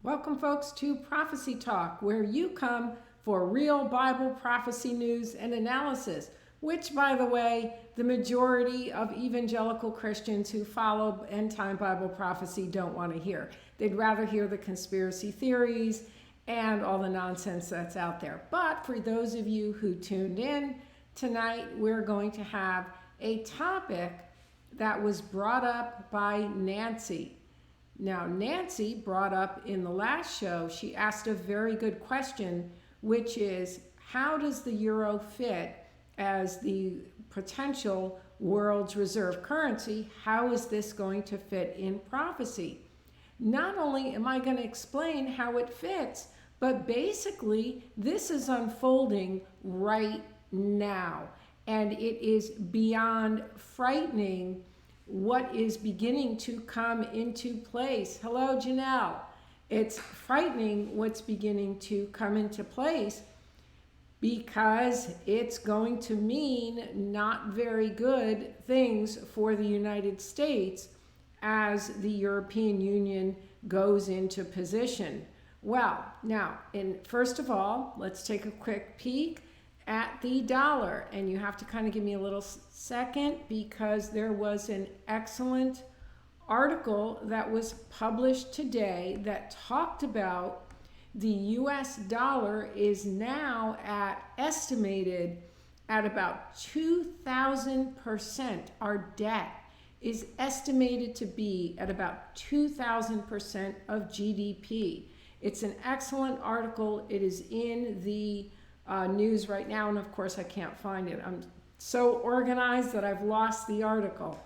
Welcome, folks, to Prophecy Talk, where you come for real Bible prophecy news and analysis, which, by the way, the majority of evangelical Christians who follow end time Bible prophecy don't want to hear. They'd rather hear the conspiracy theories and all the nonsense that's out there. But for those of you who tuned in tonight, we're going to have a topic that was brought up by Nancy. Now, Nancy brought up in the last show, she asked a very good question, which is, how does the euro fit as the potential world's reserve currency? How is this going to fit in prophecy? Not only am I going to explain how it fits, but basically this is unfolding right now. And it is beyond frightening what is beginning to come into place. Hello, Janelle. It's frightening what's beginning to come into place because it's going to mean not very good things for the United States as the European Union goes into position. Well, now, first of all, let's take a quick peek at the dollar, and you have to kind of give me a little second because there was an excellent article that was published today that talked about the US dollar is now estimated at about 2,000%. Our debt is estimated to be at about 2,000% of GDP. It's an excellent article. It is in the news right now, and of course I can't find it. I'm so organized that I've lost the article.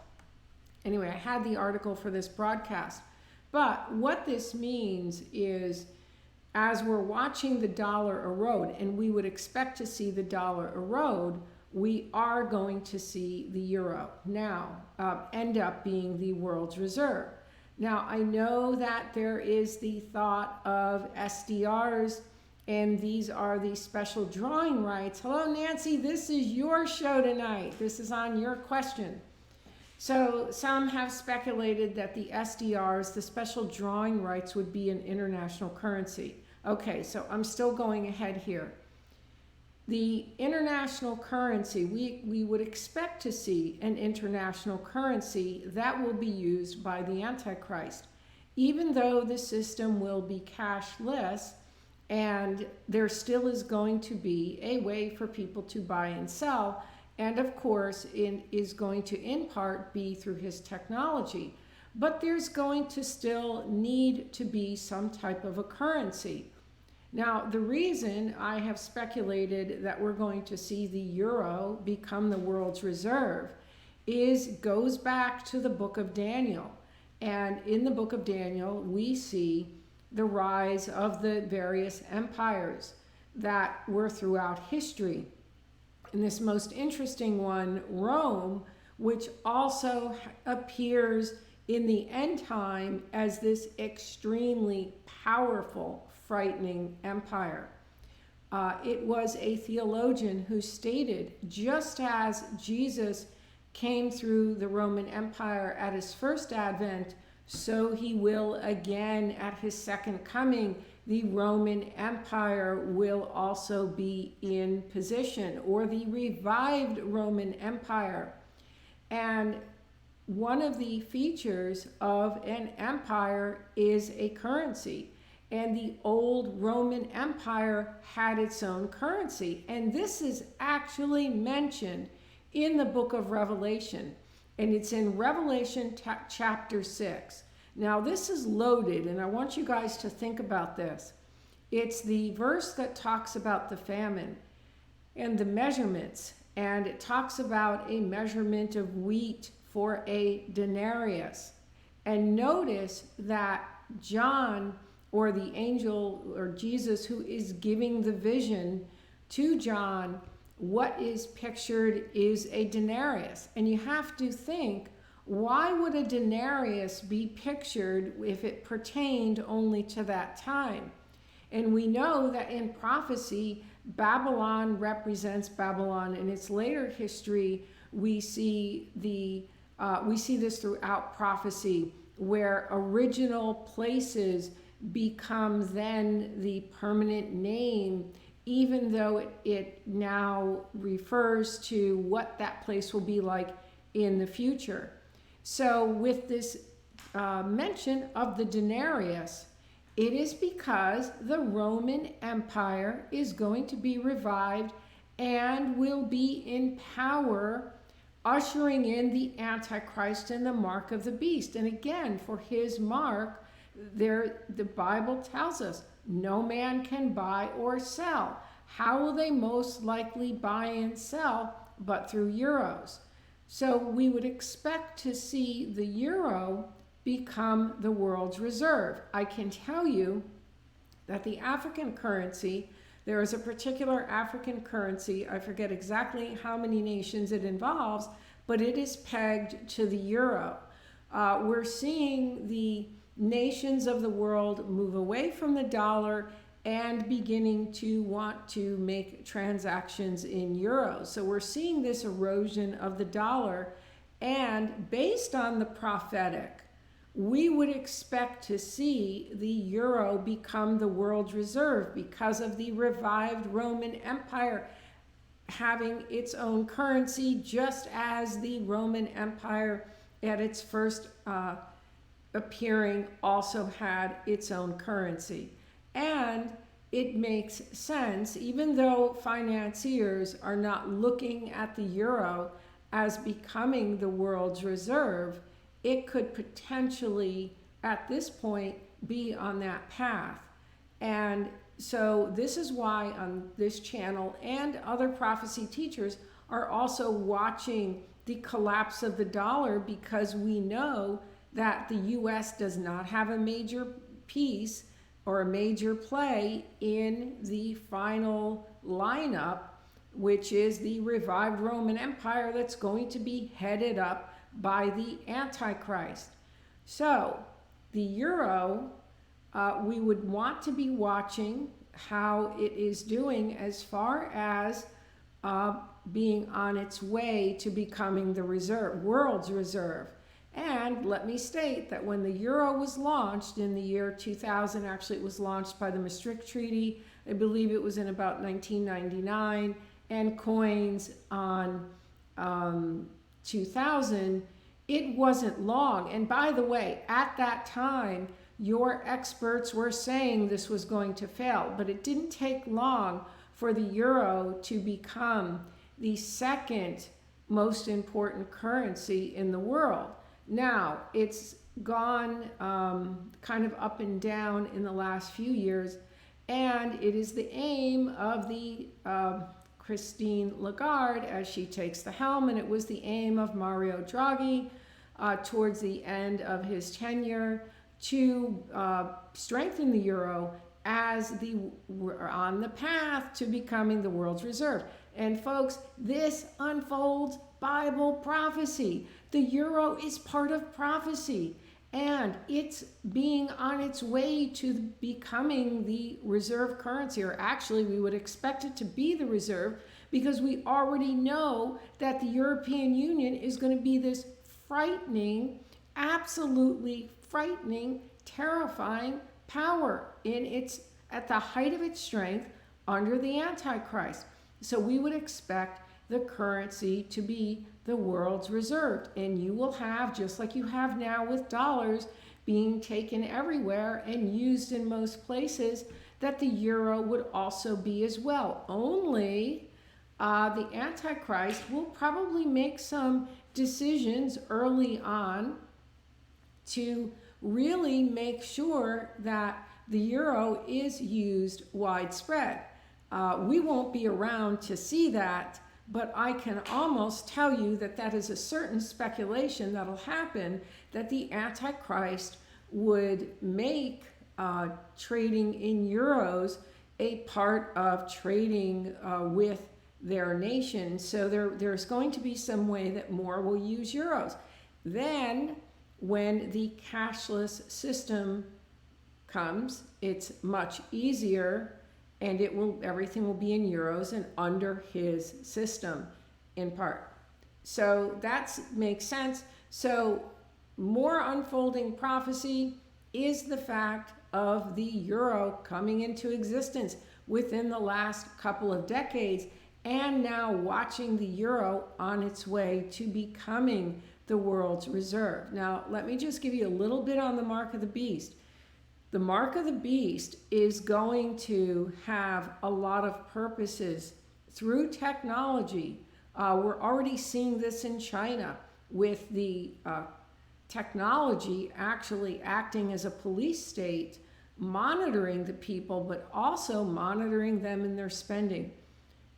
Anyway, I had the article for this broadcast. But what this means is, as we're watching the dollar erode, and we would expect to see the dollar erode, we are going to see the euro now end up being the world's reserve. Now, I know that there is the thought of SDRs, and these are the special drawing rights. Hello, Nancy, this is your show tonight. This is on your question. So some have speculated that the SDRs, the special drawing rights, would be an international currency. Okay, so I'm still going ahead here. The international currency, we would expect to see an international currency that will be used by the Antichrist, even though the system will be cashless. And there still is going to be a way for people to buy and sell. And of course, it is going to in part be through his technology. But there's going to still need to be some type of a currency. Now, the reason I have speculated that we're going to see the euro become the world's reserve goes back to the book of Daniel. And in the book of Daniel, we see the rise of the various empires that were throughout history. And this most interesting one, Rome, which also appears in the end time as this extremely powerful, frightening empire. It was a theologian who stated, just as Jesus came through the Roman Empire at his first advent, so he will again at his second coming. The Roman Empire will also be in position, or the revived Roman Empire. And one of the features of an empire is a currency. And the old Roman Empire had its own currency. And this is actually mentioned in the book of Revelation. And it's in Revelation chapter 6. Now, this is loaded, and I want you guys to think about this. It's the verse that talks about the famine and the measurements, and it talks about a measurement of wheat for a denarius. And notice that John, or the angel, or Jesus, who is giving the vision to John, what is pictured is a denarius. And you have to think, why would a denarius be pictured if it pertained only to that time? And we know that in prophecy, Babylon represents Babylon. In its later history, we see this throughout prophecy, where original places becomes then the permanent name, even though it now refers to what that place will be like in the future. So with this mention of the denarius, it is because the Roman Empire is going to be revived and will be in power, ushering in the Antichrist and the mark of the beast. And again, for his mark, the Bible tells us no man can buy or sell. How will they most likely buy and sell but through euros? So we would expect to see the euro become the world's reserve. I can tell you that the African currency, there is a particular African currency, I forget exactly how many nations it involves, but it is pegged to the euro. We're seeing the nations of the world move away from the dollar and beginning to want to make transactions in euros. So we're seeing this erosion of the dollar, and based on the prophetic, we would expect to see the euro become the world's reserve because of the revived Roman Empire having its own currency, just as the Roman Empire at its first appearing also had its own currency. And it makes sense, even though financiers are not looking at the euro as becoming the world's reserve, it could potentially, at this point, be on that path. And so this is why on this channel and other prophecy teachers are also watching the collapse of the dollar, because we know that the US does not have a major piece or a major play in the final lineup, which is the revived Roman Empire that's going to be headed up by the Antichrist. So the euro, we would want to be watching how it is doing as far as being on its way to becoming the world's reserve. And let me state that when the euro was launched in the year 2000, actually it was launched by the Maastricht Treaty, I believe it was in about 1999, and coins on 2000, it wasn't long. And by the way, at that time, your experts were saying this was going to fail, but it didn't take long for the euro to become the second most important currency in the world. Now, it's gone kind of up and down in the last few years, and it is the aim of the Christine Lagarde as she takes the helm, and it was the aim of Mario Draghi towards the end of his tenure to strengthen the euro as we're on the path to becoming the world's reserve. And folks, this unfolds Bible prophecy. The euro is part of prophecy, and it's being on its way to becoming the reserve currency, or actually we would expect it to be the reserve, because we already know that the European Union is going to be this frightening, absolutely frightening, terrifying power at the height of its strength under the Antichrist. So we would expect the currency to be the world's reserve, and you will have, just like you have now with dollars being taken everywhere and used in most places, that the euro would also be as well. Only the Antichrist will probably make some decisions early on to really make sure that the euro is used widespread. We won't be around to see that, but I can almost tell you that that is a certain speculation that'll happen, that the Antichrist would make trading in euros a part of trading with their nation. So there's going to be some way that more will use euros. Then when the cashless system comes, it's much easier, and everything will be in euros and under his system in part. So that makes sense. So more unfolding prophecy is the fact of the euro coming into existence within the last couple of decades, and now watching the euro on its way to becoming the world's reserve. Now, let me just give you a little bit on the mark of the beast. The mark of the beast is going to have a lot of purposes through technology. We're already seeing this in China with the technology actually acting as a police state, monitoring the people, but also monitoring them in their spending.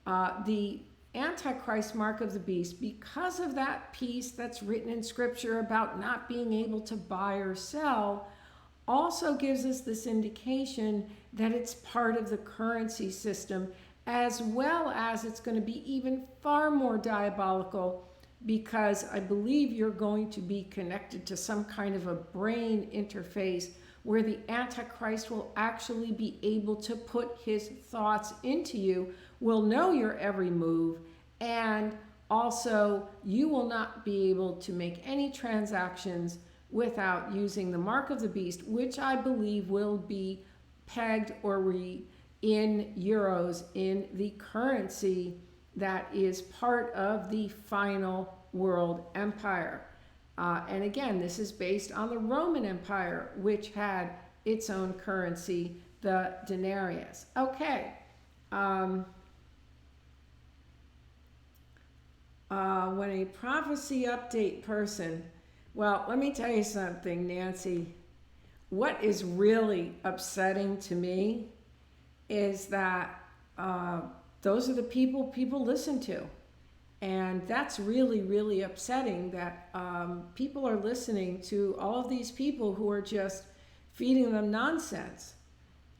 The Antichrist mark of the beast, because of that piece that's written in Scripture about not being able to buy or sell, also gives us this indication that it's part of the currency system, as well as it's going to be even far more diabolical, because I believe you're going to be connected to some kind of a brain interface where the Antichrist will actually be able to put his thoughts into you, will know your every move, and also you will not be able to make any transactions without using the mark of the beast, which I believe will be pegged or in euros, in the currency that is part of the final world empire. And again, this is based on the Roman Empire, which had its own currency, the denarius. Okay. When a prophecy update person, well, let me tell you something, Nancy. What is really upsetting to me is that those are the people listen to. And that's really, really upsetting that people are listening to all of these people who are just feeding them nonsense.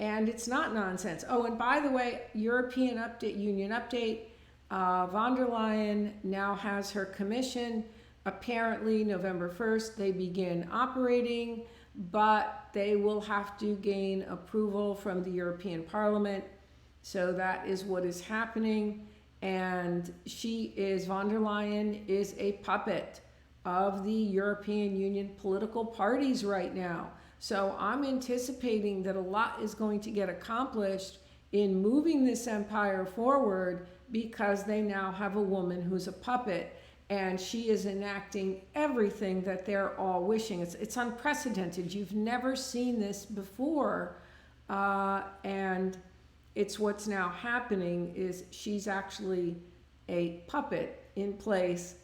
And it's not nonsense. Oh, and by the way, European update, Union update, von der Leyen now has her commission. Apparently, November 1st, they begin operating, but they will have to gain approval from the European Parliament. So that is what is happening. And von der Leyen is a puppet of the European Union political parties right now. So I'm anticipating that a lot is going to get accomplished in moving this empire forward, because they now have a woman who's a puppet, and she is enacting everything that they're all wishing. It's unprecedented. You've never seen this before. And it's what's now happening is she's actually a puppet in place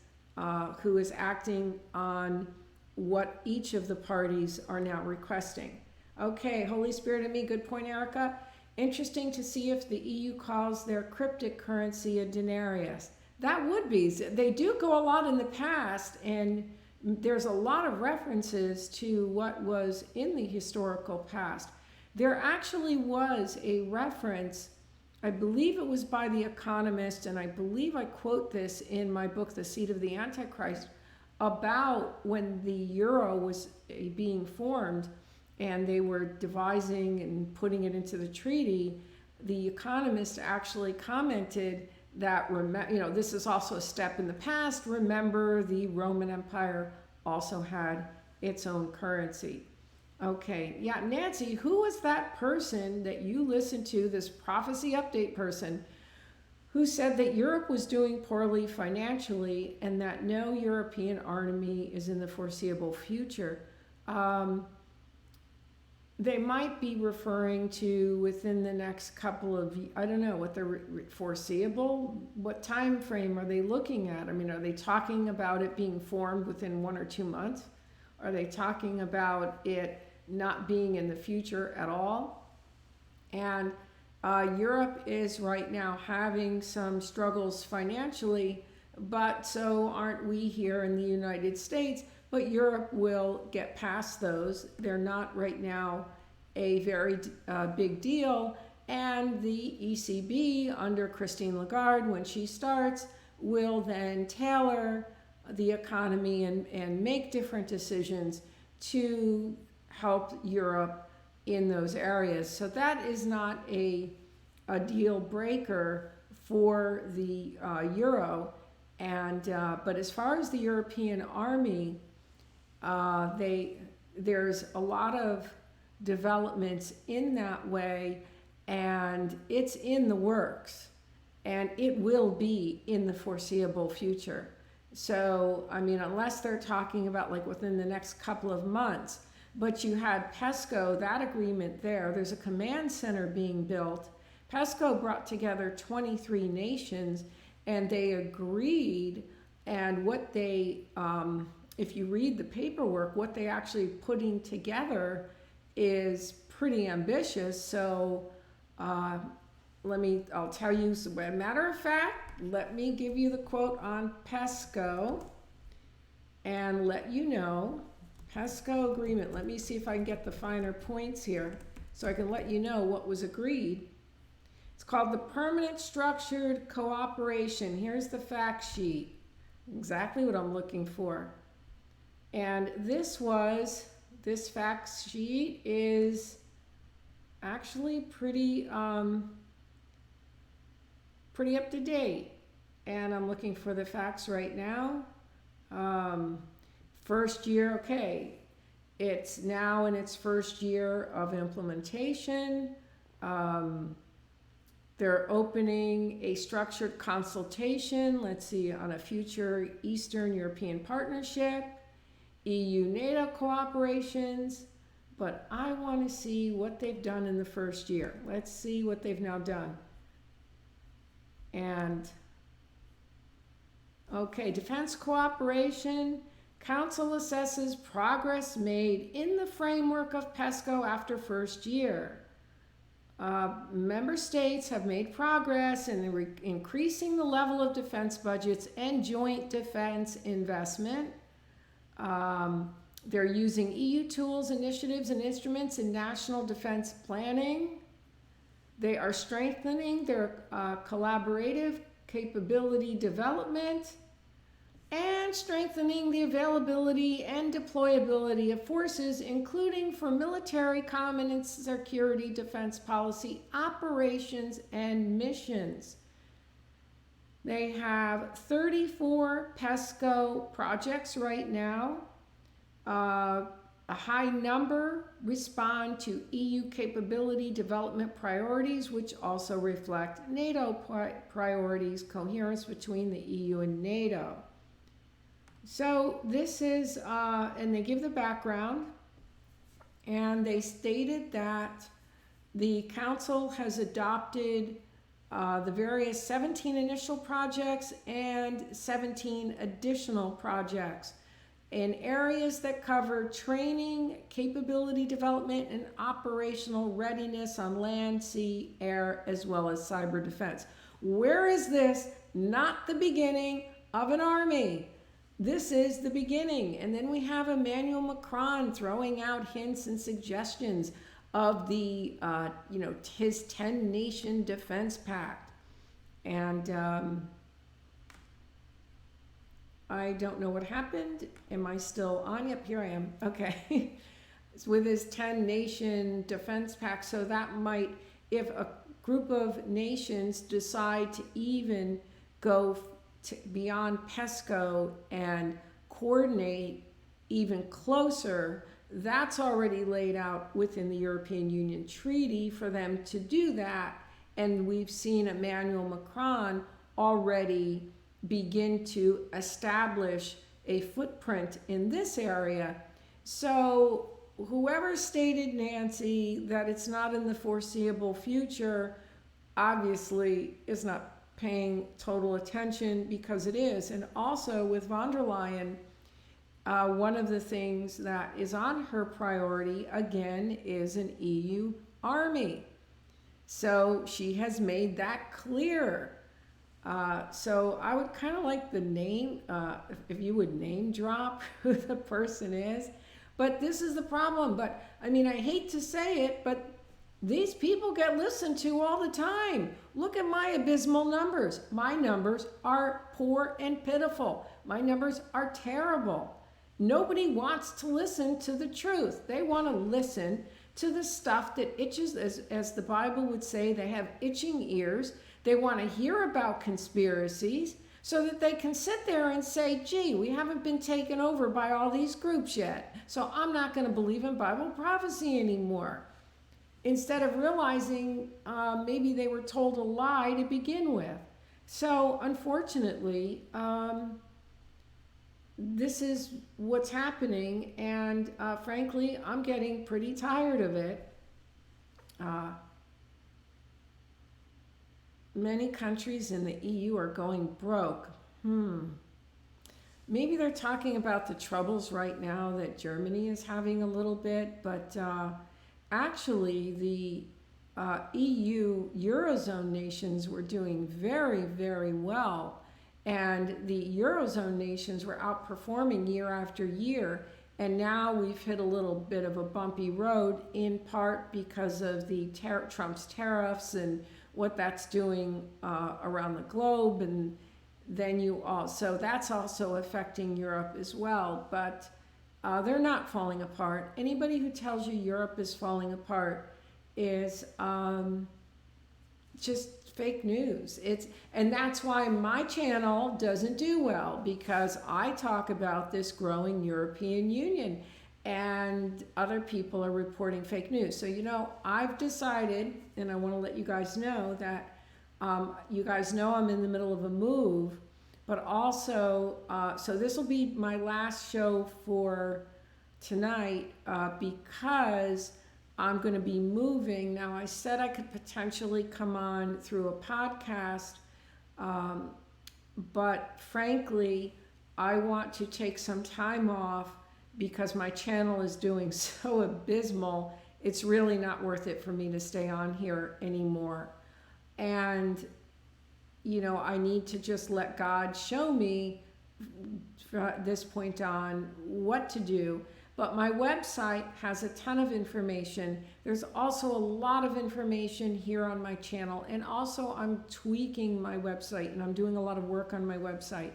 who is acting on what each of the parties are now requesting. Okay, Holy Spirit in me, good point, Erica. Interesting to see if the EU calls their cryptic currency a denarius. That would be. They do go a lot in the past, and there's a lot of references to what was in the historical past. There actually was a reference, I believe it was by The Economist, and I believe I quote this in my book, The Seed of the Antichrist, about when the euro was being formed and they were devising and putting it into the treaty. The Economist actually commented that, this is also a step in the past. Remember, the Roman Empire also had its own currency. Okay, yeah, Nancy, who was that person that you listened to, this prophecy update person, who said that Europe was doing poorly financially and that no European army is in the foreseeable future? They might be referring to within the next couple of, I don't know, what they're foreseeable, what time frame are they looking at? I mean, are they talking about it being formed within 1 or 2 months? Are they talking about it not being in the future at all? And Europe is right now having some struggles financially, but so aren't we here in the United States. But Europe will get past those. They're not right now a very big deal. And the ECB under Christine Lagarde, when she starts, will then tailor the economy and make different decisions to help Europe in those areas. So that is not a deal breaker for the euro. And but as far as the European army, there's a lot of developments in that way, and it's in the works, and it will be in the foreseeable future. So, I mean, unless they're talking about like within the next couple of months, but you had PESCO, that agreement there, there's a command center being built. PESCO brought together 23 nations, and they agreed, and what they, if you read the paperwork, what they actually putting together is pretty ambitious. So I'll tell you, as a matter of fact, let me give you the quote on PESCO and let you know. PESCO agreement, let me see if I can get the finer points here so I can let you know what was agreed. It's called the Permanent Structured Cooperation. Here's the fact sheet, exactly what I'm looking for. And this fact sheet is actually pretty up to date. And I'm looking for the facts right now. First year, okay. It's now in its first year of implementation. They're opening a structured consultation, let's see, on a future Eastern European partnership, EU-NATO cooperations, but I want to see what they've done in the first year. Let's see what they've now done. And, okay, defense cooperation. Council assesses progress made in the framework of PESCO after first year. Member states have made progress in increasing the level of defense budgets and joint defense investment. They're using EU tools, initiatives, and instruments in national defense planning. They are strengthening their collaborative capability development and strengthening the availability and deployability of forces, including for military, common and security defense policy operations and missions. They have 34 PESCO projects right now. A high number respond to EU capability development priorities, which also reflect NATO priorities, coherence between the EU and NATO. So this is, and they give the background, and they stated that the council has adopted the various 17 initial projects and 17 additional projects in areas that cover training, capability development, and operational readiness on land, sea, air, as well as cyber defense. Where is this? Not the beginning of an army. This is the beginning. And then we have Emmanuel Macron throwing out hints and suggestions of the, his 10-nation defense pact. And I don't know what happened. Am I still on? Yep, here I am. Okay. It's with his 10-nation defense pact. So that might, if a group of nations decide to even go beyond PESCO and coordinate even closer, that's already laid out within the European Union Treaty for them to do that. And we've seen Emmanuel Macron already begin to establish a footprint in this area. So whoever stated, Nancy, that it's not in the foreseeable future, obviously is not paying total attention, because it is. And also with von der Leyen, one of the things that is on her priority, again, is an EU army. So she has made that clear. So I would kind of like the name, if you would name drop who the person is. But this is the problem. But I mean, I hate to say it, but these people get listened to all the time. Look at my abysmal numbers. My numbers are poor and pitiful. My numbers are terrible. Nobody wants to listen to the truth. They want to listen to the stuff that itches, as the Bible would say. They have itching ears. They want to hear about conspiracies so that they can sit there and say, gee, we haven't been taken over by all these groups yet. so I'm not going to believe in Bible prophecy anymore. Instead of realizing maybe they were told a lie to begin with. So unfortunately, this is what's happening, and frankly, I'm getting pretty tired of it. Many countries in the EU are going broke. Maybe they're talking about the troubles right now that Germany is having a little bit, but actually the EU Eurozone nations were doing very, very well. And the Eurozone nations were outperforming year after year. And now we've hit a little bit of a bumpy road, in part because of the Trump's tariffs and what that's doing around the globe. And then so that's also affecting Europe as well. But they're not falling apart. Anybody who tells you Europe is falling apart is just fake news. And that's why my channel doesn't do well, because I talk about this growing European Union and other people are reporting fake news. So, I've decided, and I want to let you guys know that you guys know I'm in the middle of a move, but also, so this will be my last show for tonight because I'm going to be moving. Now, I said I could potentially come on through a podcast, but frankly, I want to take some time off because my channel is doing so abysmal. It's really not worth it for me to stay on here anymore. And, I need to just let God show me from this point on what to do. But my website has a ton of information. There's also a lot of information here on my channel. And also I'm tweaking my website and I'm doing a lot of work on my website.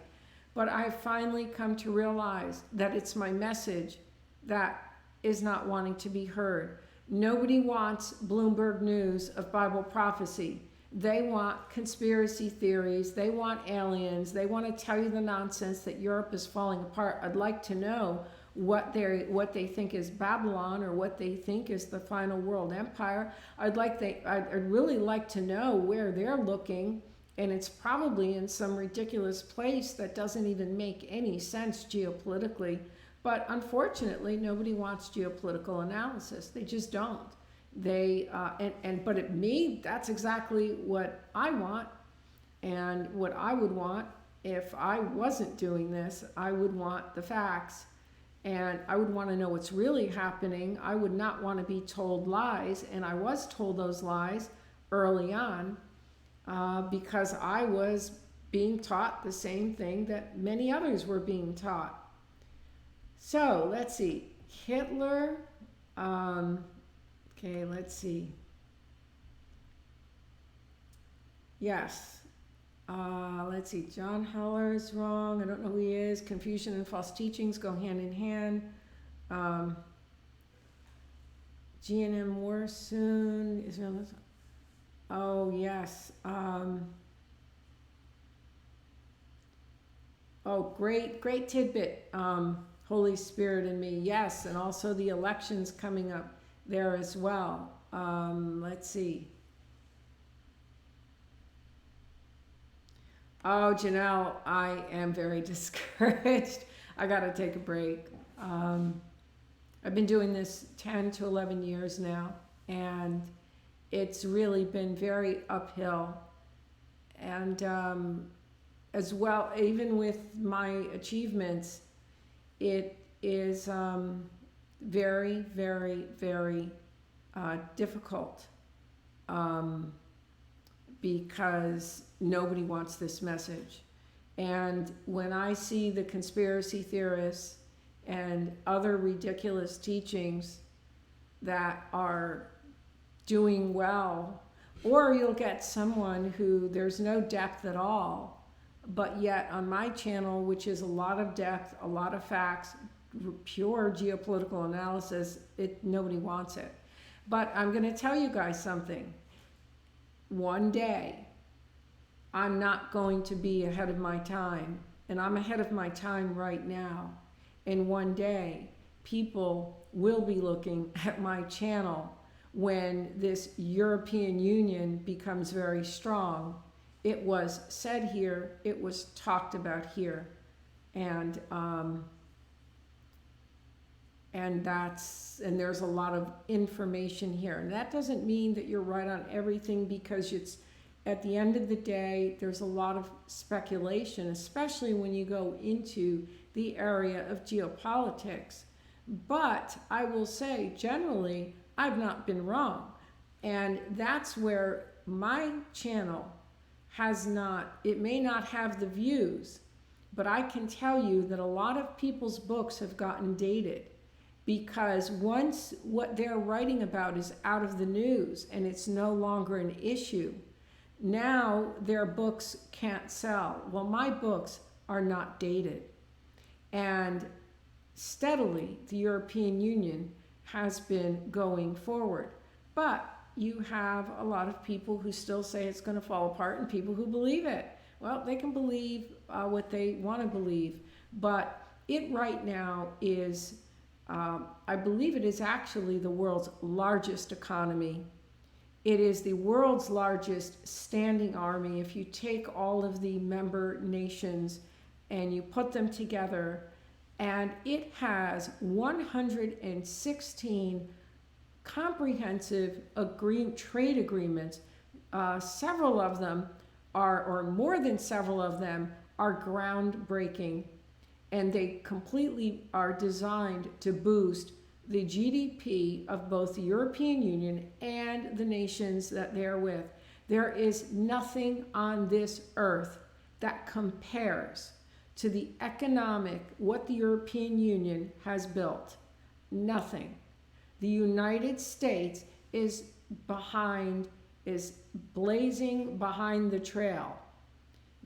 But I've finally come to realize that it's my message that is not wanting to be heard. Nobody wants Bloomberg News of Bible prophecy. They want conspiracy theories. They want aliens. They want to tell you the nonsense that Europe is falling apart. I'd like to know what they think is Babylon, or what they think is the final world empire. I'd really like to know where they're looking, and it's probably in some ridiculous place that doesn't even make any sense geopolitically. But unfortunately, nobody wants geopolitical analysis. They just don't. That's exactly what I want, and what I would want if I wasn't doing this. I would want the facts. And I would want to know what's really happening. I would not want to be told lies. And I was told those lies early on because I was being taught the same thing that many others were being taught. So let's see. Hitler. Okay, let's see. Yes. Let's see, John Heller is wrong. I don't know who he is. Confusion and false teachings go hand in hand. GNM war soon. Israel. Oh, yes. Great tidbit. Holy Spirit in me. Yes, and also the elections coming up there as well. Let's see. Oh, Janelle, I am very discouraged. I got to take a break. I've been doing this 10 to 11 years now, and it's really been very uphill. And as well, even with my achievements, it is very, very, very difficult. Because nobody wants this message. And when I see the conspiracy theorists and other ridiculous teachings that are doing well, or you'll get someone who there's no depth at all, but yet on my channel, which is a lot of depth, a lot of facts, pure geopolitical analysis, nobody wants it. But I'm going to tell you guys something. One day, I'm not going to be ahead of my time, and I'm ahead of my time right now. And one day, people will be looking at my channel when this European Union becomes very strong. It was said here, it was talked about here, and there's a lot of information here. And that doesn't mean that you're right on everything, because it's, at the end of the day, there's a lot of speculation, especially when you go into the area of geopolitics. But I will say, generally, I've not been wrong. And that's where my channel has not, it may not have the views, but I can tell you that a lot of people's books have gotten dated, because once what they're writing about is out of the news and it's no longer an issue, now their books can't sell. Well, my books are not dated. And steadily, the European Union has been going forward. But you have a lot of people who still say it's going to fall apart, and people who believe it. Well, they can believe what they want to believe. But it right now is, I believe it is actually the world's largest economy. It is the world's largest standing army. If you take all of the member nations and you put them together, and it has 116 comprehensive trade agreements. Several of them are, or more than several of them, are groundbreaking, and they completely are designed to boost the GDP of both the European Union and the nations that they're with. There is nothing on this earth that compares to the economic, what the European Union has built. Nothing. The United States is blazing behind the trail,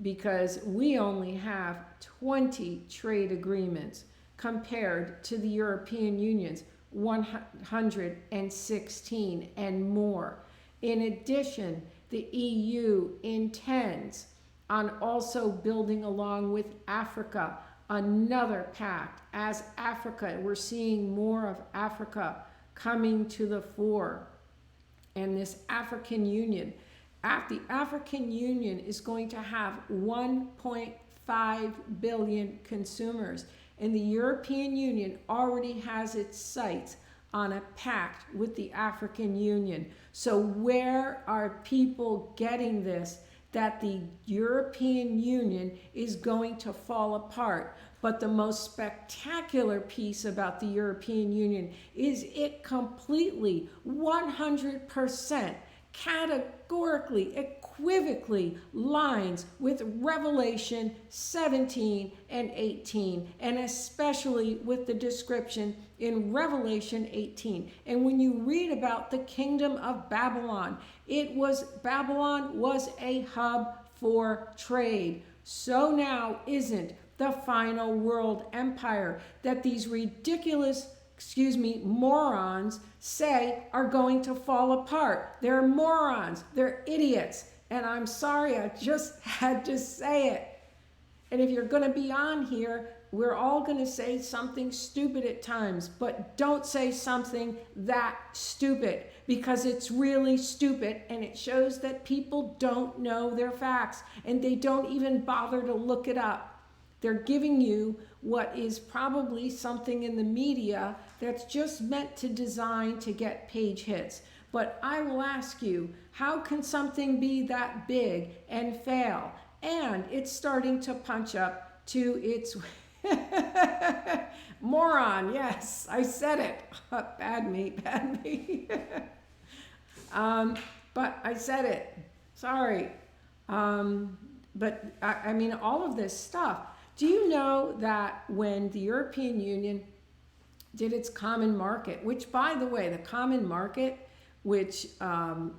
because we only have 20 trade agreements compared to the European Union's 116 and more. In addition, the EU intends on also building along with Africa another pact. As Africa, we're seeing more of Africa coming to the fore. And this African Union, the African Union is going to have 1.5 billion consumers. And the European Union already has its sights on a pact with the African Union. So where are people getting this, that the European Union is going to fall apart? But the most spectacular piece about the European Union is it completely, 100%, categorically, equivocally lines with Revelation 17 and 18, and especially with the description in Revelation 18. And when you read about the kingdom of Babylon, Babylon was a hub for trade. So now isn't the final world empire that these ridiculous, morons say are going to fall apart. They're morons. They're idiots. And I'm sorry, I just had to say it. And if you're going to be on here, we're all going to say something stupid at times, but don't say something that stupid, because it's really stupid, and it shows that people don't know their facts, and they don't even bother to look it up. They're giving you what is probably something in the media that's just meant to design to get page hits. But I will ask you, how can something be that big and fail? And it's starting to punch up to its moron. Yes, I said it. Bad me. But I said it. Sorry. But I mean, all of this stuff. Do you know that when the European Union did its common market, which, by the way, the common market, which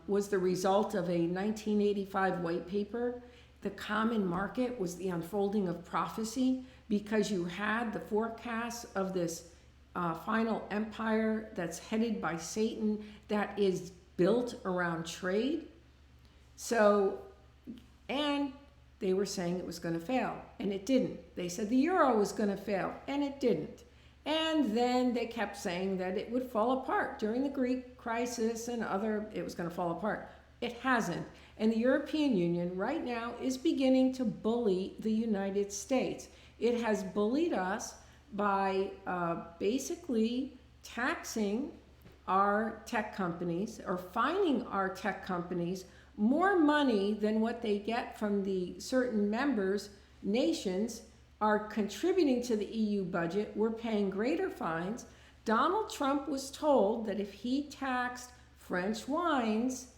was the result of a 1985 white paper, the common market was the unfolding of prophecy, because you had the forecasts of this final empire that's headed by Satan, that is built around trade. So, and they were saying it was going to fail, and it didn't. They said the euro was going to fail, and it didn't. And then they kept saying that it would fall apart during the Greek crisis and it was going to fall apart. It hasn't. And the European Union right now is beginning to bully the United States. It has bullied us by basically taxing our tech companies or fining our tech companies more money than what they get from the certain members, nations are contributing to the EU budget. We're paying greater fines. Donald Trump was told that if he taxed French wines,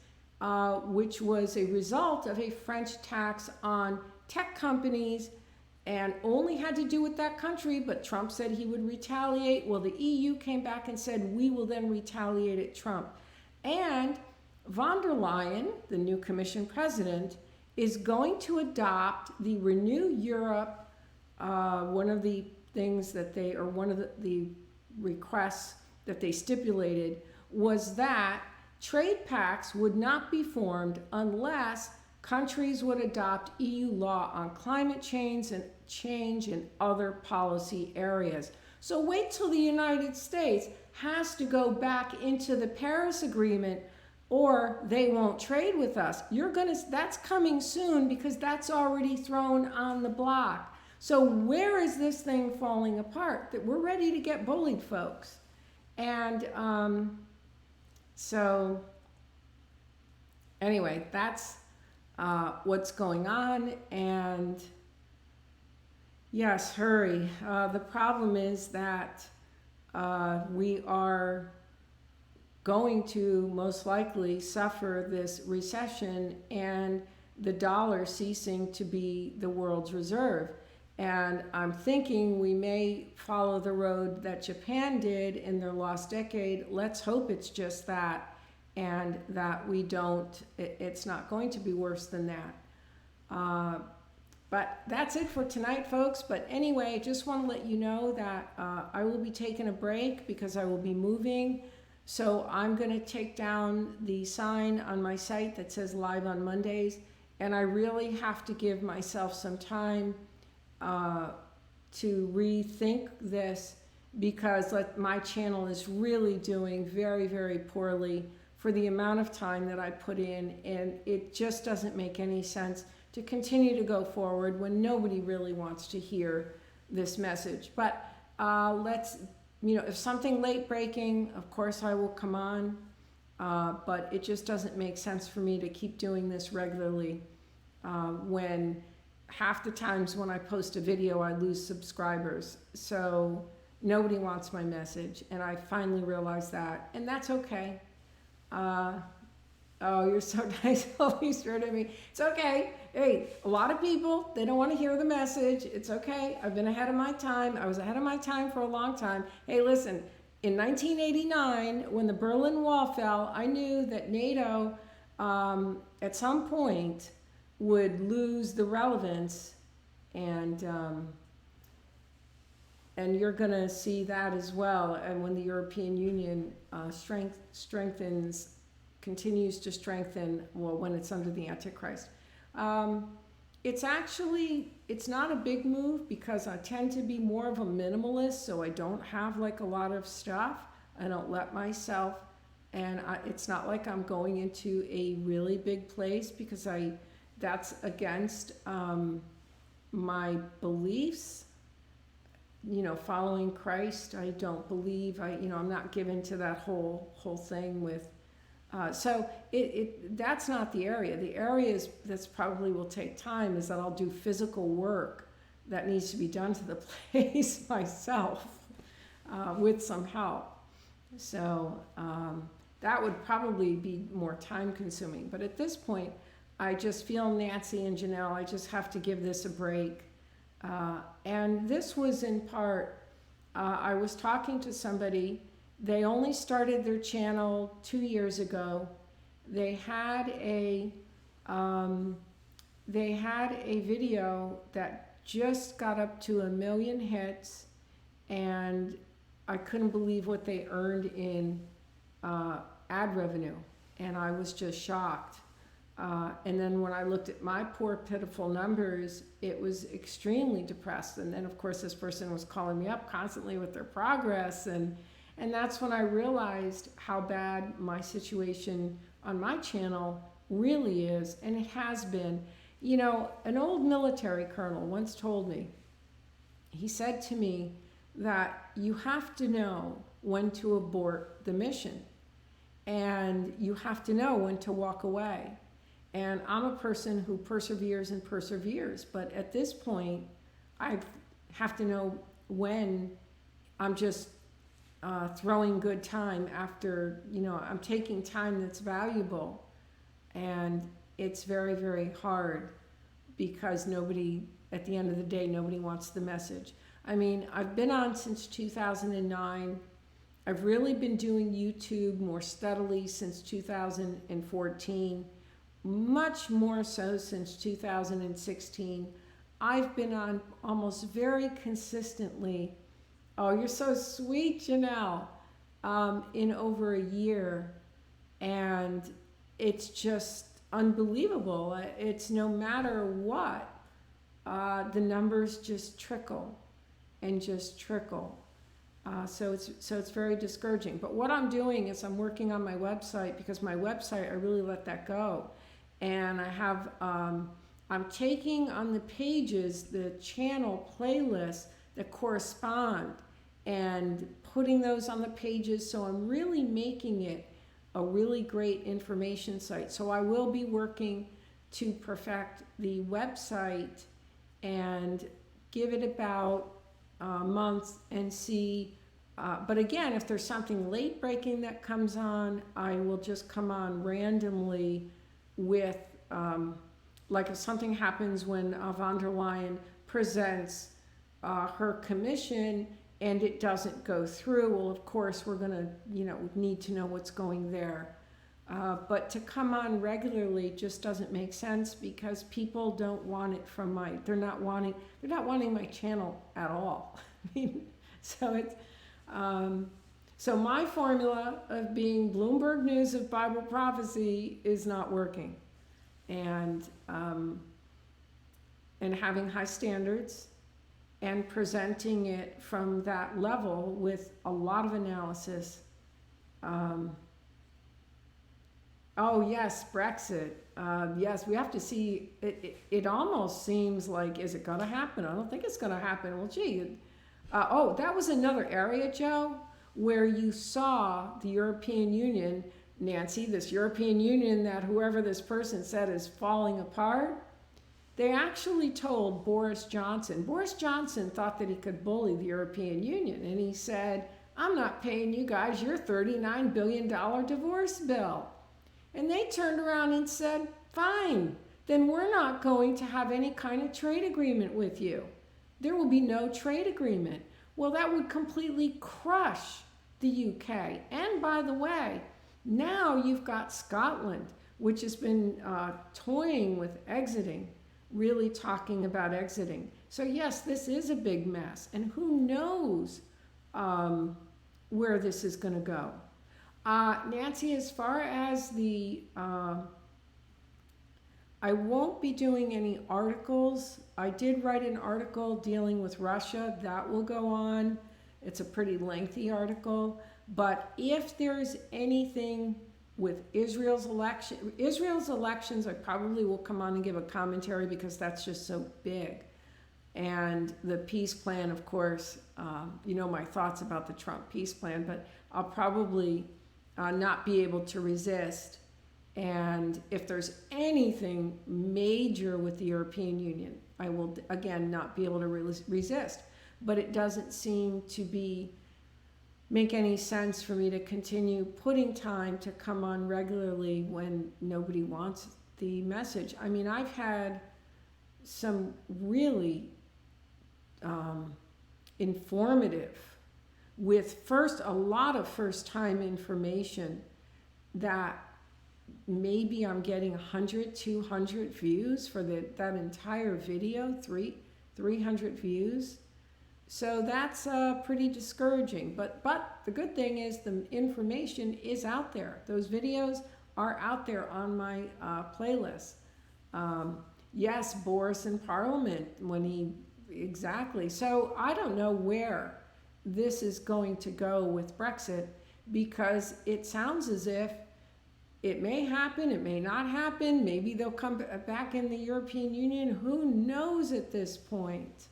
which was a result of a French tax on tech companies and only had to do with that country, but Trump said he would retaliate. Well, the EU came back and said, we will then retaliate at Trump. And von der Leyen, the new Commission president, is going to adopt the Renew Europe. One of the things that one of the requests that they stipulated was that trade pacts would not be formed unless countries would adopt EU law on climate change in other policy areas. So wait till the United States has to go back into the Paris Agreement or they won't trade with us. That's coming soon because that's already thrown on the block. So where is this thing falling apart? That we're ready to get bullied, folks. And so anyway, that's what's going on. And yes, hurry. The problem is that we are going to most likely suffer this recession and the dollar ceasing to be the world's reserve. And I'm thinking we may follow the road that Japan did in their lost decade. Let's hope it's just that, and that it's not going to be worse than that. But that's it for tonight, folks. But anyway, I just want to let you know that I will be taking a break because I will be moving. So I'm going to take down the sign on my site that says live on Mondays. And I really have to give myself some time to rethink this because my channel is really doing very, very poorly for the amount of time that I put in, and it just doesn't make any sense to continue to go forward when nobody really wants to hear this message. But if something late breaking, of course I will come on, but it just doesn't make sense for me to keep doing this regularly when half the times when I post a video, I lose subscribers. So nobody wants my message. And I finally realized that. And that's okay. Oh, you're so nice. Holy Spirit of me. It's okay. Hey, a lot of people, they don't want to hear the message. It's okay. I've been ahead of my time. I was ahead of my time for a long time. Hey, listen, in 1989, when the Berlin Wall fell, I knew that NATO at some point would lose the relevance, and you're going to see that as well. And when the European Union continues to strengthen, well, when it's under the Antichrist, it's not a big move because I tend to be more of a minimalist, so I don't have like a lot of stuff. I don't let myself, and it's not like I'm going into a really big place because that's against my beliefs. Following Christ, I don't believe. I'm not given to that whole thing with. So that's not the area. The area that's probably will take time is that I'll do physical work that needs to be done to the place myself with some help. So that would probably be more time consuming. But at this point, I just feel, Nancy and Janelle, I just have to give this a break. And this was in part, I was talking to somebody. They only started their channel 2 years ago. They had a video that just got up to 1 million hits, and I couldn't believe what they earned in ad revenue, and I was just shocked. And then when I looked at my poor, pitiful numbers, it was extremely depressed. And then, of course, this person was calling me up constantly with their progress. And that's when I realized how bad my situation on my channel really is, and it has been. You know, an old military colonel once told me, he said to me that you have to know when to abort the mission, and you have to know when to walk away. And I'm a person who perseveres and perseveres, but at this point, I have to know when I'm just throwing good time after, you know, I'm taking time that's valuable. And it's very, very hard because nobody, at the end of the day, nobody wants the message. I mean, I've been on since 2009. I've really been doing YouTube more steadily since 2014, much more so since 2016. I've been on almost very consistently, oh, you're so sweet, Janelle, in over a year. And it's just unbelievable. It's no matter what, the numbers just trickle and just trickle. So it's very discouraging. But what I'm doing is I'm working on my website, because my website, I really let that go. And I have, I'm taking on the pages the channel playlists that correspond and putting those on the pages. So I'm really making it a really great information site. So I will be working to perfect the website and give it about a month and see. But again, if there's something late breaking that comes on, I will just come on randomly with, like if something happens when von der Leyen presents her commission and it doesn't go through, well, of course, we're going to, you know, need to know what's going there. But to come on regularly just doesn't make sense, because people don't want it from they're not wanting my channel at all. I mean, so it's, so my formula of being Bloomberg News of Bible prophecy is not working. And having high standards and presenting it from that level with a lot of analysis. Oh yes, Brexit. Yes, we have to see. It almost seems like, is it going to happen? I don't think it's going to happen. Well, gee. Oh, that was another area, Joe, where you saw the European Union, Nancy, this European Union that whoever this person said is falling apart. They actually told Boris Johnson. Boris Johnson thought that he could bully the European Union, and he said, I'm not paying you guys your $39 billion divorce bill. And they turned around and said, fine, then we're not going to have any kind of trade agreement with you. There will be no trade agreement. Well, that would completely crush the UK. And by the way, now you've got Scotland, which has been toying with exiting, really talking about exiting. So yes, this is a big mess, and who knows where this is going to go. Nancy, as far as the, I won't be doing any articles. I did write an article dealing with Russia. That will go on. It's a pretty lengthy article. But if there's anything with Israel's elections, I probably will come on and give a commentary, because that's just so big. And the peace plan, of course, you know my thoughts about the Trump peace plan, but I'll probably not be able to resist. And if there's anything major with the European Union, I will, again, not be able to resist. But it doesn't seem to make any sense for me to continue putting time to come on regularly when nobody wants the message. I mean, I've had some really informative, with a lot of first-time information that maybe I'm getting 100, 200 views for that entire video, 300 views. So that's pretty discouraging. But the good thing is the information is out there. Those videos are out there on my playlist. Yes, Boris in Parliament, when he, exactly. So I don't know where this is going to go with Brexit, because it sounds as if it may happen, it may not happen, maybe they'll come back in the European Union, who knows at this point.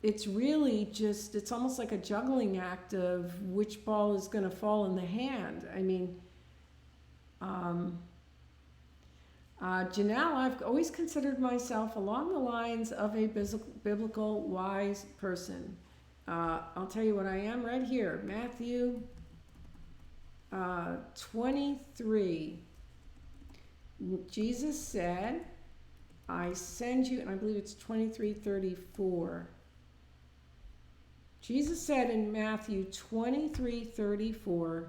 It's really just, it's almost like a juggling act of which ball is going to fall in the hand. I mean, Janelle, I've always considered myself along the lines of a biblical wise person. I'll tell you what I am right here. Matthew 23. Jesus said, I send you, and I believe it's 23:34. Jesus said in Matthew 23:34,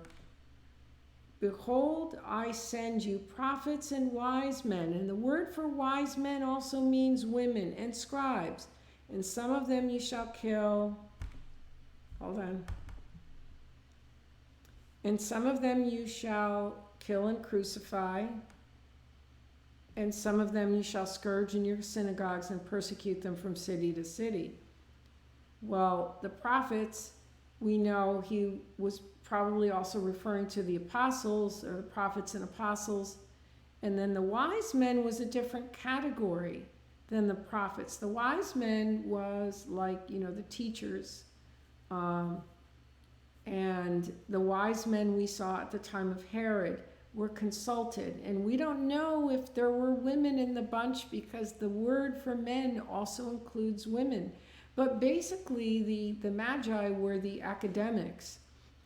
behold, I send you prophets and wise men. And the word for wise men also means women and scribes. And some of them you shall kill. Hold on. And some of them you shall kill and crucify. And some of them you shall scourge in your synagogues and persecute them from city to city. Well, the prophets, we know he was probably also referring to the apostles, or the prophets and apostles. And then the wise men was a different category than the prophets. The wise men was like, the teachers. And the wise men we saw at the time of Herod were consulted. And we don't know if there were women in the bunch, because the word for men also includes women. But basically, the Magi were the academics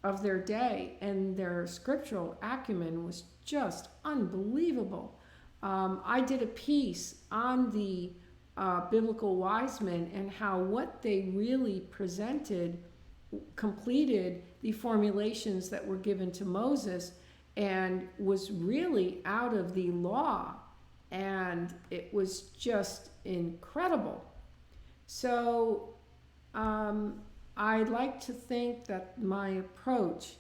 of their day, and their scriptural acumen was just unbelievable. I did a piece on the biblical wise men and how what they really presented completed the formulations that were given to Moses, and was really out of the law, and it was just incredible. So I'd like to think that my approach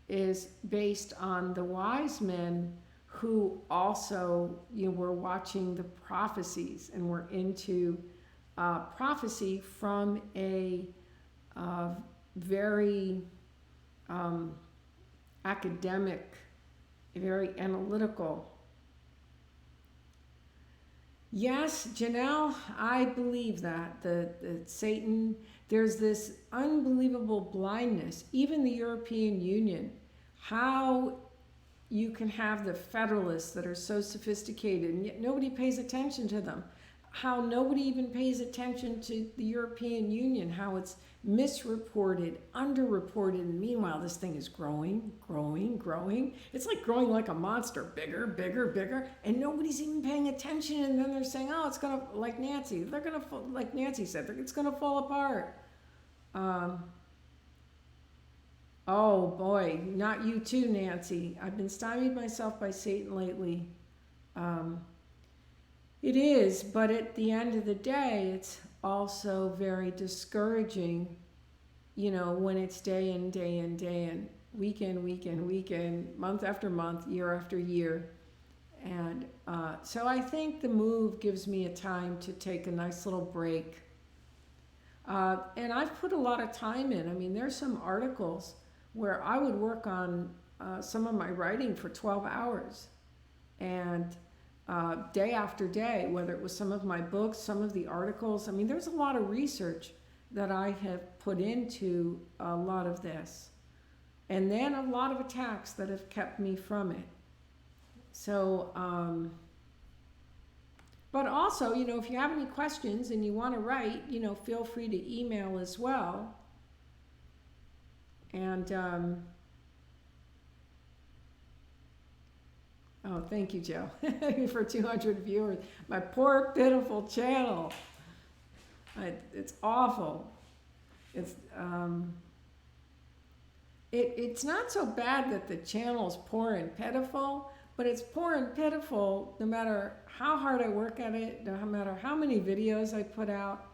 is based on the wise men who also were watching the prophecies and were into prophecy from a very academic, very analytical. Yes, Janelle, I believe that the Satan, there's this unbelievable blindness, even the European Union, how you can have the federalists that are so sophisticated and yet nobody pays attention to them, how nobody even pays attention to the European Union, how it's misreported, underreported, and meanwhile this thing is growing. It's like growing like a monster, bigger, and nobody's even paying attention. And then they're saying, oh, it's gonna, like Nancy, like Nancy said, it's gonna fall apart. Oh boy, not you too, Nancy. I've been stymied myself by Satan lately. It is, but at the end of the day, it's also very discouraging, when it's day in, week in, month after month, year after year. And so I think the move gives me a time to take a nice little break. And I've put a lot of time in. I mean, there's some articles where I would work on some of my writing for 12 hours. And day after day, whether it was some of my books, some of the articles. I mean, there's a lot of research that I have put into a lot of this. And then a lot of attacks that have kept me from it. So, but also, if you have any questions and you want to write, feel free to email as well. And, oh, thank you, Joe, for 200 viewers. My poor, pitiful channel. It's awful. It's not so bad that the channel's poor and pitiful, but it's poor and pitiful no matter how hard I work at it, no matter how many videos I put out.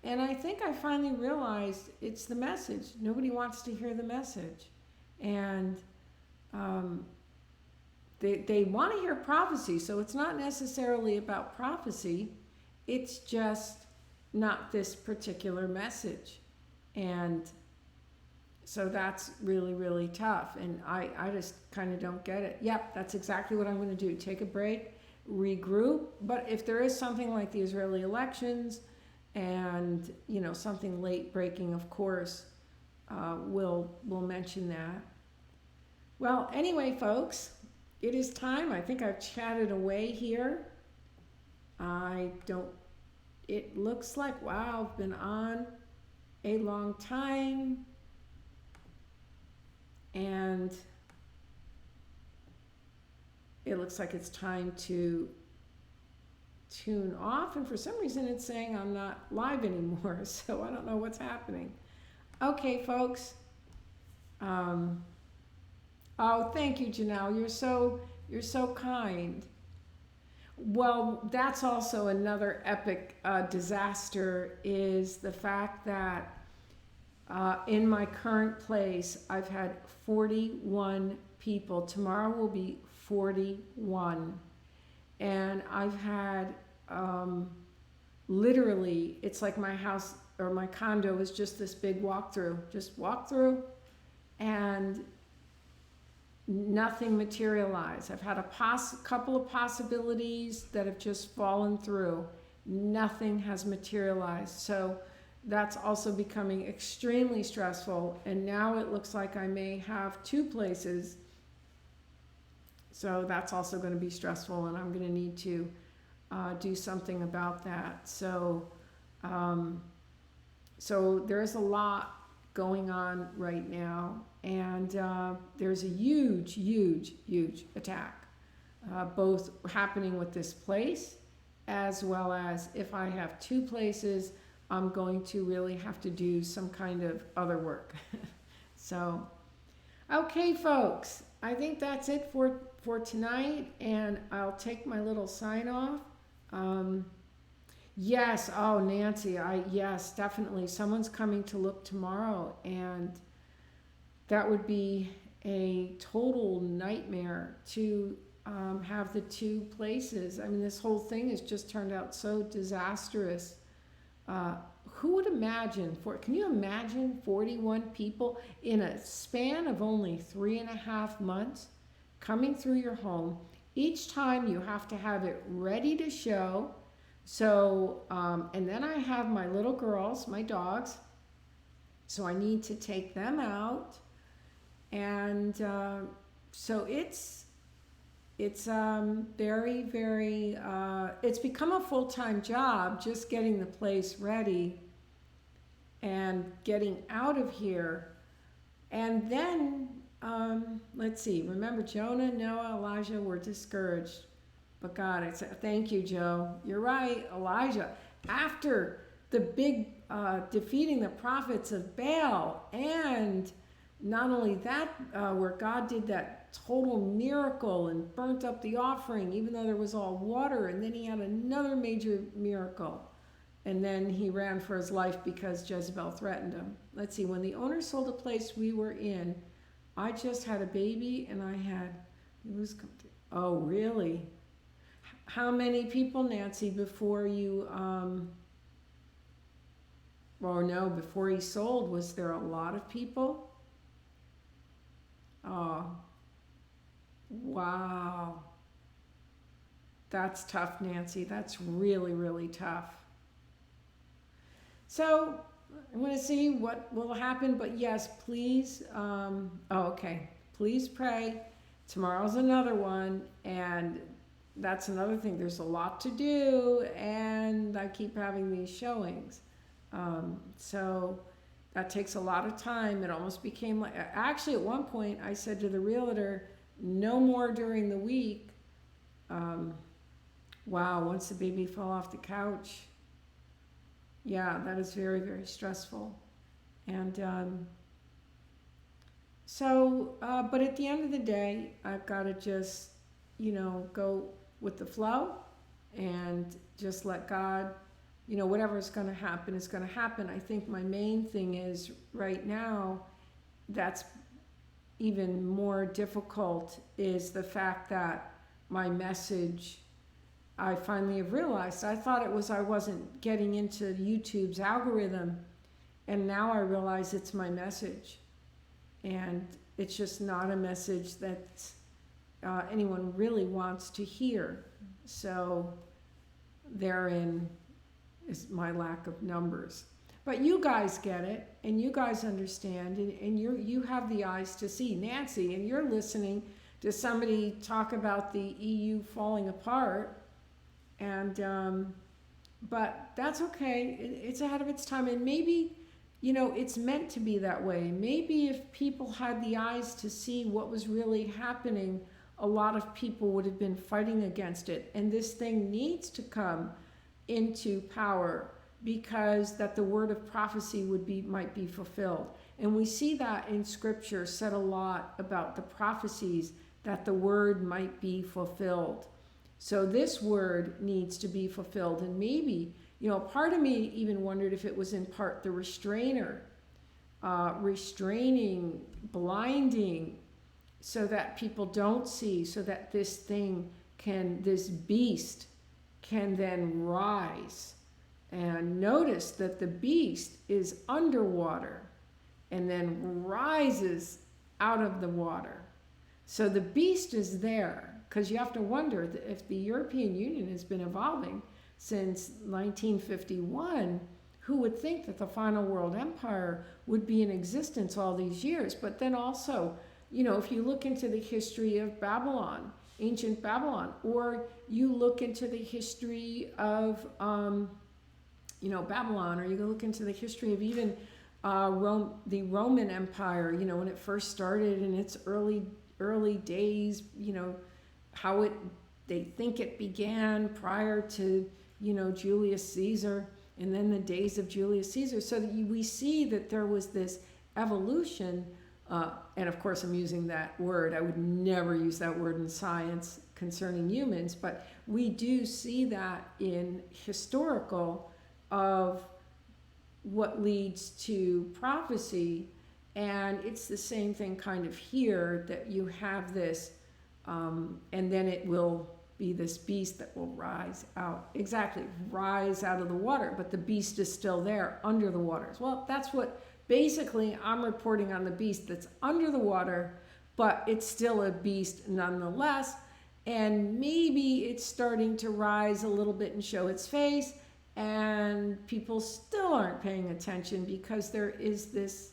And I think I finally realized it's the message. Nobody wants to hear the message. And they want to hear prophecy, so it's not necessarily about prophecy. It's just not this particular message. And so that's really, really tough. And I just kind of don't get it. Yep, that's exactly what I'm going to do. Take a break, regroup. But if there is something like the Israeli elections and, something late breaking, of course, we'll mention that. Well, anyway, folks, it is time. I think I've chatted away here. It looks like, wow, I've been on a long time. And it looks like it's time to tune off. And for some reason, it's saying I'm not live anymore. So I don't know what's happening. Okay, folks. Oh, thank you, Janelle. You're so kind. Well, that's also another epic disaster, is the fact that in my current place, I've had 41 people. Tomorrow will be 41. And I've had literally, it's like my house or my condo is just this big walkthrough. Just walk through and nothing materialized. I've had a couple of possibilities that have just fallen through. Nothing has materialized. So that's also becoming extremely stressful. And now it looks like I may have 2 places. So that's also going to be stressful, and I'm going to need to do something about that. So, so there's a lot going on right now, and there's a huge, huge, huge attack, both happening with this place, as well as if I have 2 places, I'm going to really have to do some kind of other work. So, okay, folks, I think that's it for tonight, and I'll take my little sign off. Yes, oh, Nancy, yes, definitely. Someone's coming to look tomorrow, and that would be a total nightmare to have the 2 places. I mean, this whole thing has just turned out so disastrous. Who would imagine, can you imagine 41 people in a span of only 3.5 months coming through your home? Each time you have to have it ready to show. So, and then I have my little girls, my dogs, so I need to take them out. And so it's very, very, it's become a full-time job just getting the place ready and getting out of here. And then, let's see, remember Jonah, Noah, Elijah were discouraged. But God, thank you, Joe. You're right, Elijah. After the big defeating the prophets of Baal, and not only that, where God did that total miracle and burnt up the offering, even though there was all water, and then he had another major miracle. And then he ran for his life because Jezebel threatened him. Let's see, when the owner sold the place we were in, I just had a baby, and oh, really? How many people, Nancy, before you, before he sold, was there a lot of people? Oh, wow. That's tough, Nancy. That's really, really tough. So I'm going to see what will happen, but yes, please, okay, please pray. Tomorrow's another one, and that's another thing. There's a lot to do, and I keep having these showings. So that takes a lot of time. It almost became like, actually at one point I said to the realtor, no more during the week. Wow, once the baby fell off the couch, yeah, that is very, very stressful. And but at the end of the day, I've got to just, go with the flow and just let God, whatever is going to happen is going to happen. I think my main thing is right now, that's even more difficult is the fact that my message, I finally have realized, I thought it was I wasn't getting into YouTube's algorithm, and now I realize it's my message. And it's just not a message that anyone really wants to hear. So therein is my lack of numbers. But you guys get it, and you guys understand, and you have the eyes to see. Nancy, and you're listening to somebody talk about the EU falling apart, and but that's okay. It's ahead of its time, and maybe, you know, it's meant to be that way. Maybe if people had the eyes to see what was really happening, a lot of people would have been fighting against it, and this thing needs to come into power, because that the word of prophecy might be fulfilled. And we see that in scripture said a lot about the prophecies, that the word might be fulfilled. So this word needs to be fulfilled. And maybe, you know, part of me even wondered if it was in part the restrainer, restraining, blinding, so that people don't see, so that this beast can then rise. And notice that the beast is underwater and then rises out of the water. So the beast is there, because you have to wonder that if the European Union has been evolving since 1951, who would think that the final world empire would be in existence all these years? But then also, you know, if you look into the history of Babylon, ancient Babylon, or you look into the history of Babylon, or you can look into the history of even the Roman Empire, you know, when it first started in its early days, you know, how they think it began prior to, you know, Julius Caesar, and then the days of Julius Caesar. So that we see that there was this evolution, and of course I'm using that word. I would never use that word in science concerning humans, but we do see that in historical of what leads to prophecy. And it's the same thing kind of here, that you have this, and then it will be this beast that will rise out. Exactly, rise out of the water, but the beast is still there under the waters. Well, that's what basically I'm reporting on, the beast that's under the water, but it's still a beast nonetheless. And maybe it's starting to rise a little bit and show its face, and people still aren't paying attention because there is this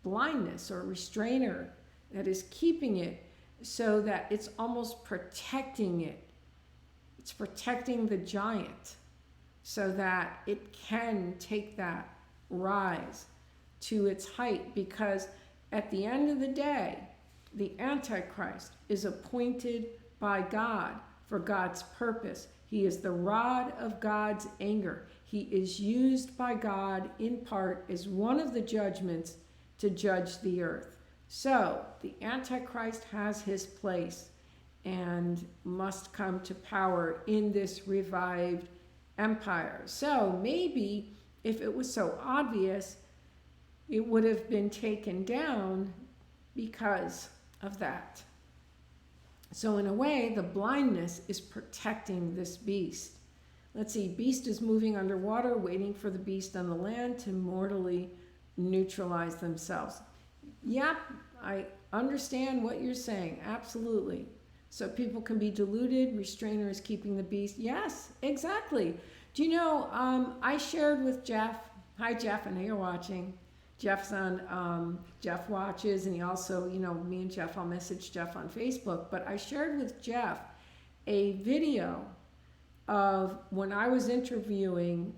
blindness or restrainer that is keeping it, so that it's almost protecting it. It's protecting the giant so that it can take that rise to its height, because at the end of the day, the Antichrist is appointed by God for God's purpose. He is the rod of God's anger. He is used by God in part as one of the judgments to judge the earth. So the Antichrist has his place and must come to power in this revived empire. So maybe if it was so obvious, it would have been taken down because of that. So in a way, the blindness is protecting this beast. Let's see, beast is moving underwater, waiting for the beast on the land to mortally neutralize themselves. Yep, I understand what you're saying, absolutely. So people can be deluded, restrainer is keeping the beast. Yes, exactly. Do you know, I shared with Jeff, hi Jeff, I know you're watching. Jeff's on, Jeff watches, and he also, you know, me and Jeff, I'll message Jeff on Facebook, but I shared with Jeff a video of when I was interviewing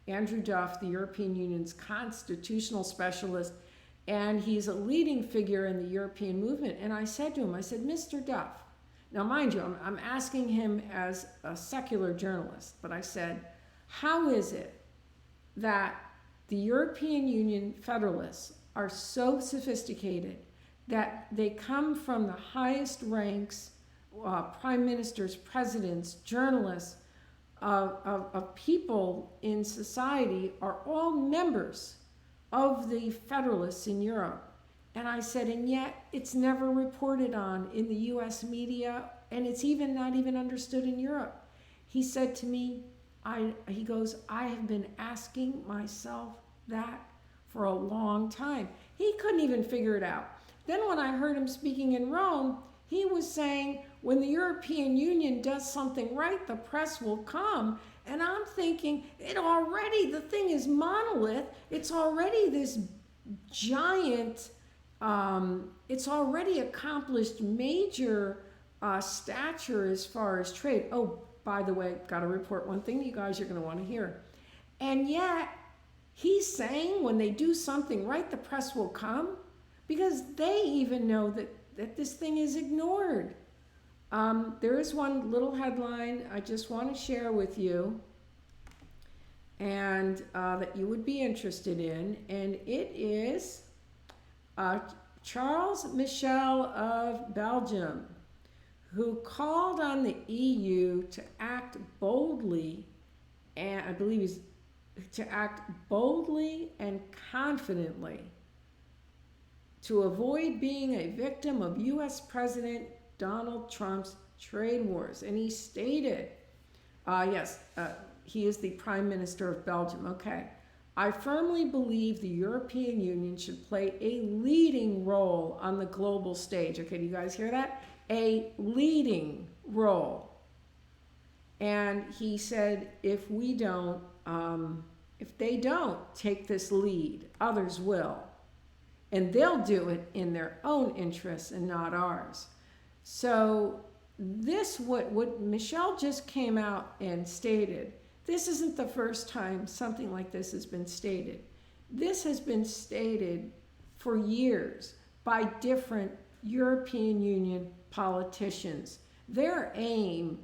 Andrew Duff, the European Union's constitutional specialist, and he's a leading figure in the European movement. And I said to him, I said, Mr. Duff, now mind you, I'm asking him as a secular journalist, but I said, how is it that the European Union federalists are so sophisticated that they come from the highest ranks, prime ministers, presidents, journalists, of people in society are all members of the federalists in Europe, And I said, and yet it's never reported on in the US media, and it's even not even understood in Europe. He said to me, he goes, I have been asking myself that for a long time. He couldn't even figure it out. Then when I heard him speaking in Rome, he was saying, when the European Union does something right, the press will come. And I'm thinking, the thing is monolith. It's already this giant, it's already accomplished major stature as far as trade. Oh, by the way, got to report one thing you guys are going to want to hear. And yet, he's saying when they do something right, the press will come, because they even know that this thing is ignored. There is one little headline I just want to share with you, and that you would be interested in, and it is Charles Michel of Belgium, who called on the EU to act boldly, and I believe he's to act boldly and confidently to avoid being a victim of U.S. President Donald Trump's trade wars. And he stated, he is the Prime Minister of Belgium. Okay. I firmly believe the European Union should play a leading role on the global stage. Okay, do you guys hear that? A leading role. And he said, if we don't, if they don't take this lead, others will. And they'll do it in their own interests and not ours. So this, what Michel just came out and stated, this isn't the first time something like this has been stated. This has been stated for years by different European Union politicians. Their aim,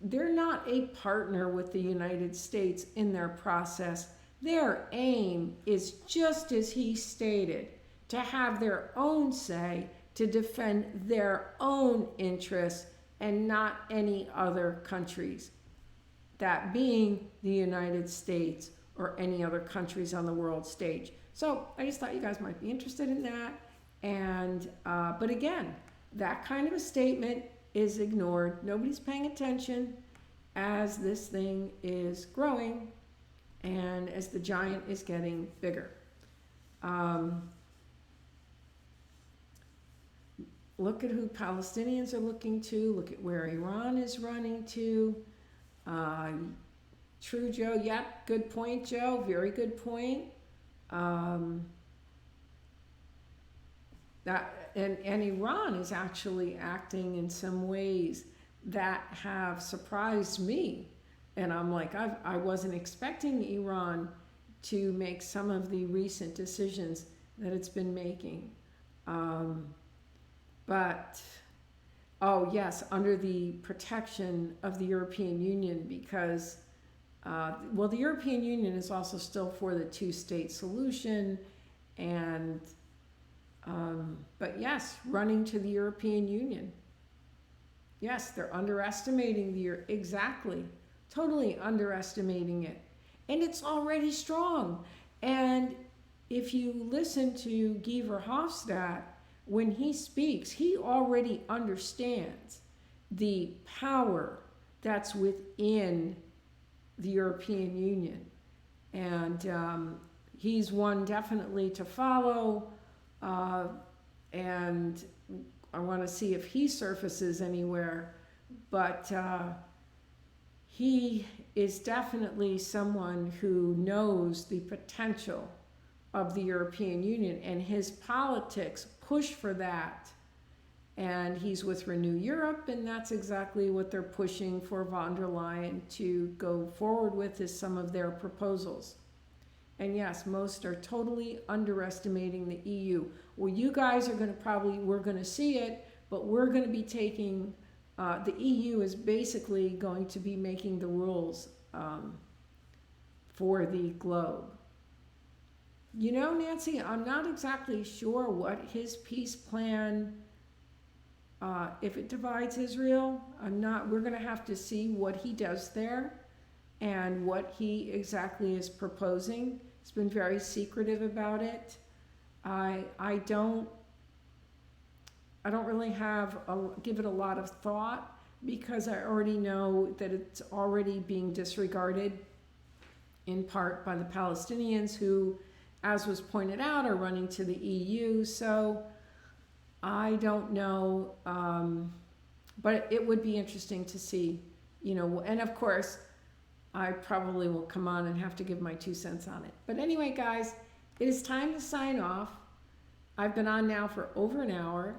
they're not a partner with the United States in their process. Their aim is, just as he stated, to have their own say, to defend their own interests and not any other countries. That being the United States or any other countries on the world stage. So I just thought you guys might be interested in that. And but again, that kind of a statement is ignored. Nobody's paying attention as this thing is growing and as the giant is getting bigger. Look at who Palestinians are looking to. Look at where Iran is running to. True, Joe. Yep, good point, Joe. Very good point. And Iran is actually acting in some ways that have surprised me. And I'm like, I wasn't expecting Iran to make some of the recent decisions that it's been making. But, oh yes, under the protection of the European Union, because, the European Union is also still for the two-state solution, and, but yes, running to the European Union. Yes, they're underestimating exactly, totally underestimating it. And it's already strong. And if you listen to Guy Verhofstadt, when he speaks, he already understands the power that's within the European Union. And he's one definitely to follow. And I want to see if he surfaces anywhere. But he is definitely someone who knows the potential of the European Union, and his politics push for that. And he's with Renew Europe, and that's exactly what they're pushing for von der Leyen to go forward with, is some of their proposals. And yes, most are totally underestimating the EU. Well, you guys are going to we're going to see it, but we're going to be taking, the EU is basically going to be making the rules for the globe. You know, Nancy, I'm not exactly sure what his peace plan, if it divides Israel, we're going to have to see what he does there and what he exactly is proposing. He's been very secretive about it. I don't I don't really give it a lot of thought because I already know that it's already being disregarded in part by the Palestinians who, as was pointed out, are running to the EU. So I don't know, but it would be interesting to see, and of course, I probably will come on and have to give my 2 cents on it. But anyway, guys, it is time to sign off. I've been on now for over an hour.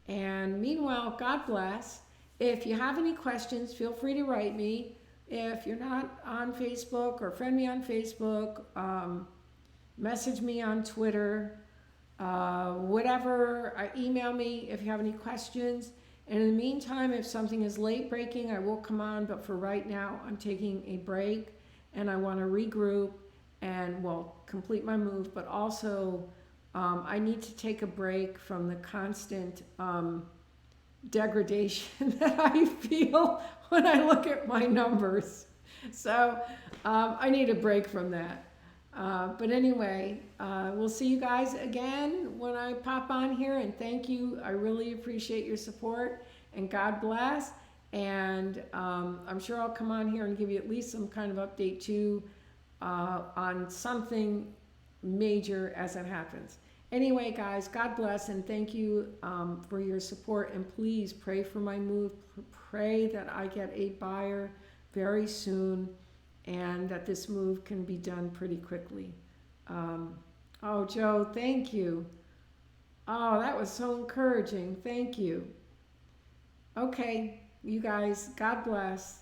And meanwhile, God bless. If you have any questions, feel free to write me. If you're not on Facebook, or friend me on Facebook, message me on Twitter, whatever, email me if you have any questions. And in the meantime, if something is late breaking, I will come on. But for right now, I'm taking a break and I want to regroup and, well, complete my move. But also, I need to take a break from the constant degradation that I feel when I look at my numbers. So I need a break from that. But anyway, we'll see you guys again when I pop on here. And thank you. I really appreciate your support. And God bless. And I'm sure I'll come on here and give you at least some kind of update too on something major as it happens. Anyway, guys, God bless and thank you for your support. And please pray for my move. Pray that I get a buyer very soon and that this move can be done pretty quickly. Oh, Joe, thank you. Oh, that was so encouraging. Thank you. Okay, you guys, God bless.